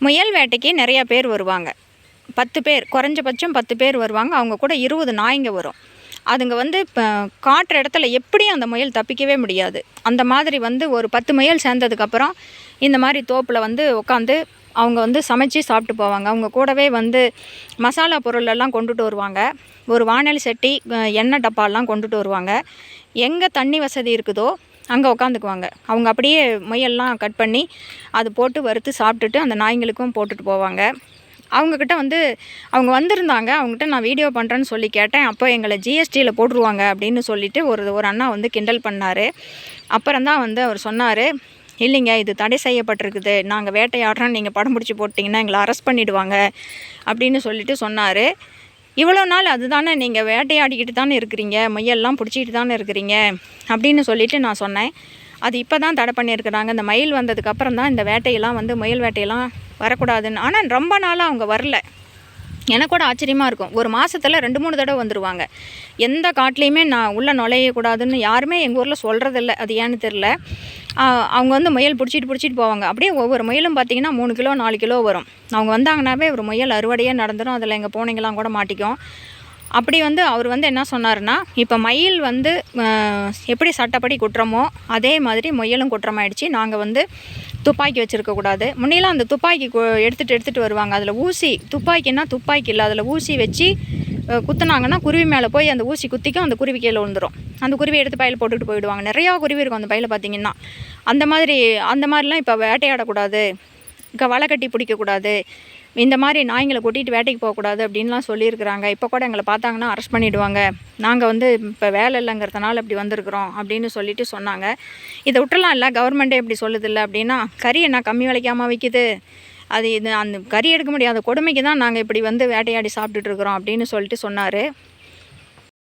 முயல் வேட்டைக்கு நிறையா பேர் வருவாங்க. 10 பேர், குறைஞ்சபட்சம் 10 பேர் வருவாங்க. அவங்க கூட 20 நாய்ங்க வரும். அதுங்க வந்து இப்போ காட்டுற இடத்துல எப்படியும் அந்த முயல் தப்பிக்கவே முடியாது. அந்த மாதிரி வந்து ஒரு 10 முயல் சேர்ந்ததுக்கப்புறம் இந்த மாதிரி தோப்பில் வந்து உட்காந்து அவங்க வந்து சமைச்சு சாப்பிட்டு போவாங்க. அவங்க கூடவே வந்து மசாலா பொருளெல்லாம் கொண்டுட்டு வருவாங்க. ஒரு வாணலி சட்டி, எண்ணெய் டப்பாலாம் கொண்டுட்டு வருவாங்க. எங்கே தண்ணி வசதி இருக்குதோ அங்கே உட்காந்துக்குவாங்க. அவங்க அப்படியே முயல்லாம் கட் பண்ணி அது போட்டு வறுத்து சாப்பிட்டுட்டு அந்த நாய்ங்களுக்கும் போட்டுட்டு போவாங்க. அவங்கக்கிட்ட வந்து அவங்க வந்திருந்தாங்க. அவங்ககிட்ட நான் வீடியோ பண்ணுறேன்னு சொல்லி கேட்டேன். அப்போ எங்களை ஜிஎஸ்டியில் போட்டுருவாங்க அப்படின்னு சொல்லிட்டு ஒரு அண்ணா வந்து கிண்டல் பண்ணார். அப்புறம்தான் வந்து அவர் சொன்னார், இல்லைங்க இது தடை செய்யப்பட்டிருக்குது, நாங்கள் வேட்டையாடுறோம், நீங்கள் படம் பிடிச்சி போட்டிங்கன்னா எங்களை அரெஸ்ட் பண்ணிவிடுவாங்க அப்படின்னு சொல்லிட்டு சொன்னார். இவ்வளோ நாள் அதுதானே நீங்கள் வேட்டையாடிக்கிட்டு தானே இருக்கிறீங்க, முயல்லாம் பிடிச்சிக்கிட்டு தானே இருக்கிறீங்க அப்படின்னு சொல்லிட்டு நான் சொன்னேன். அது இப்போ தான் தடை பண்ணியிருக்கிறாங்க. இந்த மயில் வந்ததுக்கப்புறம் தான் இந்த வேட்டையெல்லாம் வந்து முயல் வேட்டையெல்லாம் வரக்கூடாதுன்னு. ஆனால் ரொம்ப நாளாக அவங்க வரல. எனக்கு கூட ஆச்சரியமாக இருக்கும். ஒரு மாதத்தில் 2-3 தடவை வந்துடுவாங்க. எந்த காட்டிலையுமே நான் உள்ளே நுழையக்கூடாதுன்னு யாருமே எங்கள் ஊரில் சொல்கிறதில்ல. அது ஏன்னு தெரில. அவங்க வந்து முயல் பிடிச்சிட்டு போவாங்க. அப்படியே ஒவ்வொரு முயலும் பார்த்திங்கன்னா 3 கிலோ 4 கிலோ வரும். அவங்க வந்தாங்கன்னாவே ஒரு முயல் அறுவடையே நடந்துடும். அதில் எங்கள் பூனைங்கெல்லாம் கூட மாட்டிக்கும். அப்படி வந்து அவர் வந்து என்ன சொன்னார்னா, இப்போ மயில் வந்து எப்படி சட்டப்படி குற்றமோ அதே மாதிரி முயலும் குற்றமாயிடுச்சு. நாங்கள் வந்து துப்பாக்கி வச்சுருக்கக்கூடாது. முன்னையெல்லாம் அந்த துப்பாக்கி எடுத்துகிட்டு வருவாங்க. அதில் ஊசி, துப்பாக்கின்னா துப்பாக்கி இல்லை, அதில் ஊசி வச்சு குத்துனாங்கன்னா குருவி மேலே போய் அந்த ஊசி குத்திக்கும், அந்த குருவி கீழே விழுந்துடும். அந்த குருவி எடுத்து பையில் போட்டுக்கிட்டு போயிடுவாங்க. நிறையா குருவி இருக்கும் அந்த பையில் பார்த்திங்கன்னா. அந்த மாதிரிலாம் இப்போ வேட்டையாடக்கூடாது, வலை கட்டி பிடிக்கக்கூடாது, இந்த மாதிரி நாய்ங்களை கூட்டிகிட்டு வேட்டைக்கு போகக்கூடாது அப்படின்லாம் சொல்லியிருக்கிறாங்க. இப்போ கூட எங்களை பார்த்தாங்கன்னா அரெஸ்ட் பண்ணிவிடுவாங்க. நாங்கள் வந்து இப்போ வேலை இல்லைங்கிறதுனால இப்படி வந்திருக்கிறோம் அப்படின்னு சொல்லிட்டு சொன்னாங்க. இதை விட்டுலாம் இல்லை, கவர்மெண்ட்டே இப்படி சொல்லுதில்ல அப்படின்னா, கறி என்ன கம்மி விலைக்காமல் விற்கிது, அது இது அந்த கறி எடுக்க முடியாத கொடுமைக்கு தான் நாங்கள் இப்படி வந்து வேட்டையாடி சாப்பிட்டுட்ருக்குறோம் அப்படின்னு சொல்லிட்டு சொன்னார்.